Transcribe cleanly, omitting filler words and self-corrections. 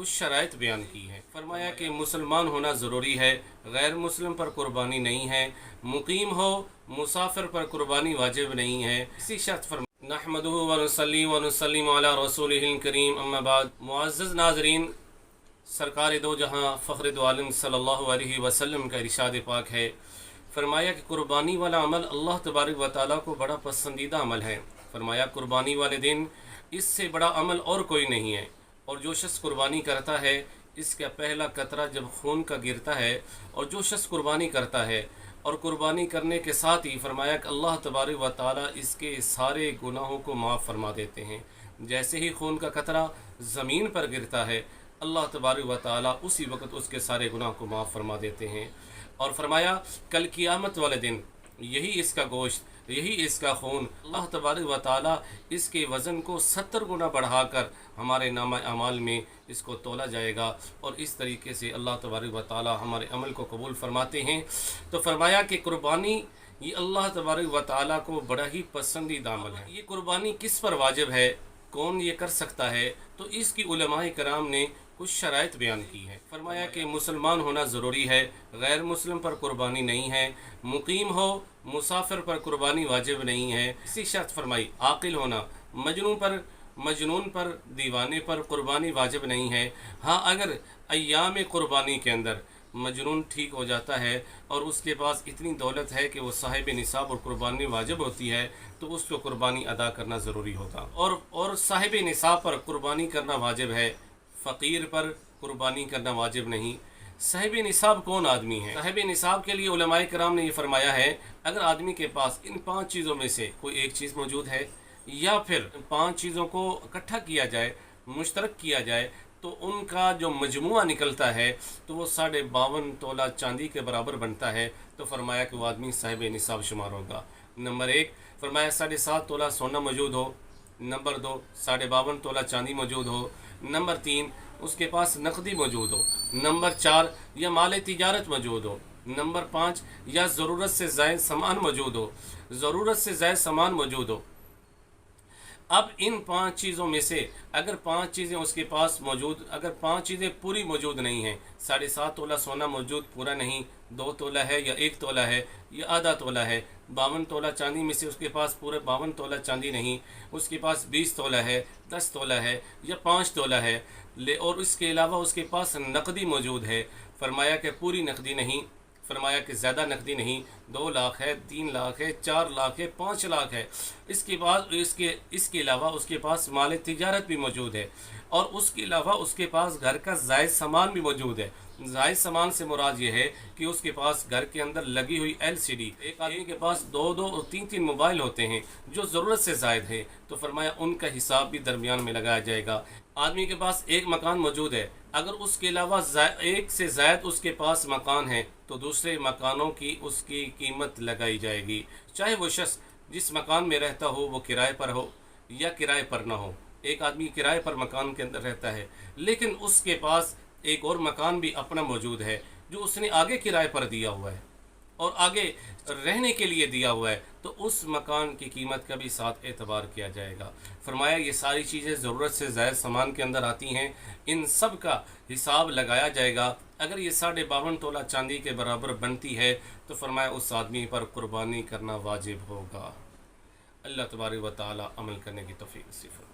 कुछ शराइत बयान की है। फरमाया कि मुसलमान होना ज़रूरी है, गैर मुस्लिम पर कुर्बानी नहीं है, मुकीम हो मुसाफिर पर कुर्बानी वाजिब नहीं है। इसी शर्त फरमा नहमदुहु व नुसल्ली व नुसल्लिमु अला रसूलिहिल करीम, अम्मा बाद। मुअज़्ज़ज़ नाज़रीन, सरकार दो जहाँ फ़ख्र दो आलम सल्लल्लाहु अलैहि वसल्लम का इरशाद पाक है, फरमाया कि कुर्बानी वाला अमल अल्लाह तबारक व तआला को बड़ा पसंदीदा अमल है। फरमाया कुर्बानी वाले दिन इससे बड़ा अमल और कोई नहीं है, और जो शख्स कुर्बानी करता है इसका पहला कतरा जब खून का गिरता है, और जो शख्स कुर्बानी करता है और कुर्बानी करने के साथ ही फरमाया कि अल्लाह तबारक व तआला इसके सारे गुनाहों को माफ़ फरमा देते हैं। जैसे ही खून का कतरा ज़मीन पर गिरता है, अल्लाह तबारक व तआला उसी वक्त उसके सारे गुनाह को माफ़ फरमा देते हैं। और फरमाया कल क़ियामत वाले दिन यही इसका गोश्त, यही इसका खून, अल्लाह तबारक व तआला इसके वज़न को 70 गुना बढ़ाकर हमारे नामा अमाल में इसको तोला जाएगा, और इस तरीके से अल्लाह तबारक व तआला हमारे अमल को कबूल फरमाते हैं। तो फरमाया कि कुर्बानी ये अल्लाह तबारक व तआला को बड़ा ही पसंदीदा अमल है। ये कुर्बानी किस पर वाजिब है, कौन ये कर सकता है, तो इसकी उलमाए कराम ने कुछ शराइत बयान की है। फरमाया कि मुसलमान होना ज़रूरी है, गैर मुस्लिम पर कुर्बानी नहीं है, मुकीम हो मुसाफिर पर कुर्बानी वाजिब नहीं है। इसी शर्त फरमाई आकिल होना, मजनून पर दीवाने पर कुर्बानी वाजिब नहीं है। हाँ, अगर अय्याम कुर्बानी के अंदर मजनून ठीक हो जाता है और उसके पास इतनी दौलत है कि वो साहिब निसाब और कुर्बानी वाजिब होती है, तो उसको कुर्बानी अदा करना ज़रूरी होता। और साहिब निसाब पर कुर्बानी करना वाजिब है, फ़कीर पर कुर्बानी करना वाजिब नहीं। साहिब निसाब कौन आदमी है? साहिब निसाब के लिए उलमाए कराम ने ये फरमाया है, अगर आदमी के पास इन 5 चीज़ों में से कोई एक चीज़ मौजूद है, या फिर 5 चीज़ों को इकट्ठा किया जाए, मुश्तरक किया जाए, तो उनका जो मजमुआ निकलता है तो वो 52.5 तोला चांदी के बराबर बनता है। तो फरमाया कि वो आदमी साहिब निसाब शुमार होगा। नंबर 1 फरमाया 7.5 तोला सोना मौजूद हो। नंबर 2 52.5 तोला चांदी मौजूद हो। नंबर 3 उसके पास नकदी मौजूद हो। नंबर 4 या माल तिजारत मौजूद हो। नंबर 5 या ज़रूरत से ज़ायद सामान मौजूद हो, ज़रूरत से ज़ायद सामान मौजूद हो। अब इन 5 चीज़ों में से अगर 5 चीज़ें उसके पास मौजूद, अगर 5 चीज़ें पूरी मौजूद नहीं हैं, 7.5 तोला सोना मौजूद पूरा नहीं, 2 तोला है या 1 तोला है या आधा तोला है, 52 तोला चांदी में से उसके पास पूरे 52 तोला चांदी नहीं, उसके पास 20 तोला है, 10 तोला है या 5 तोला है, और इसके अलावा उसके पास नकदी मौजूद है। फरमाया कि पूरी नकदी नहीं, फरमाया कि ज़्यादा नकदी नहीं, 2 लाख है, 3 लाख है, 4 लाख है, 5 लाख है। इसके बाद इसके अलावा उसके पास माल तिजारत भी मौजूद है, और उसके अलावा उसके पास घर का जायद सामान भी मौजूद है। जायद सामान से मुराद ये है कि उसके पास घर के अंदर लगी हुई LCD, एक आदमी के पास 2-2 और 3-3 मोबाइल होते हैं जो ज़रूरत से ज़ायद है, तो फरमाया उनका हिसाब भी दरमियान में लगाया जाएगा। आदमी के पास एक मकान मौजूद है, अगर उसके अलावा एक से ज़ायद उसके पास मकान है, तो दूसरे मकानों की उसकी कीमत लगाई जाएगी, चाहे वो शख्स जिस मकान में रहता हो वो किराए पर हो या किराए पर ना हो। एक आदमी किराए पर मकान के अंदर रहता है, लेकिन उसके पास एक और मकान भी अपना मौजूद है जो उसने आगे किराए पर दिया हुआ है और आगे रहने के लिए दिया हुआ है, तो उस मकान की कीमत का भी साथ एतबार किया जाएगा। फरमाया ये सारी चीज़ें ज़रूरत से ज़ायद सामान के अंदर आती हैं, इन सब का हिसाब लगाया जाएगा। अगर ये 52.5 तोला चांदी के बराबर बनती है, तो फरमाया उस आदमी पर कुर्बानी करना वाजिब होगा। अल्लाह तबारक व तआला अमल करने की तौफीक नसीब फरमाए।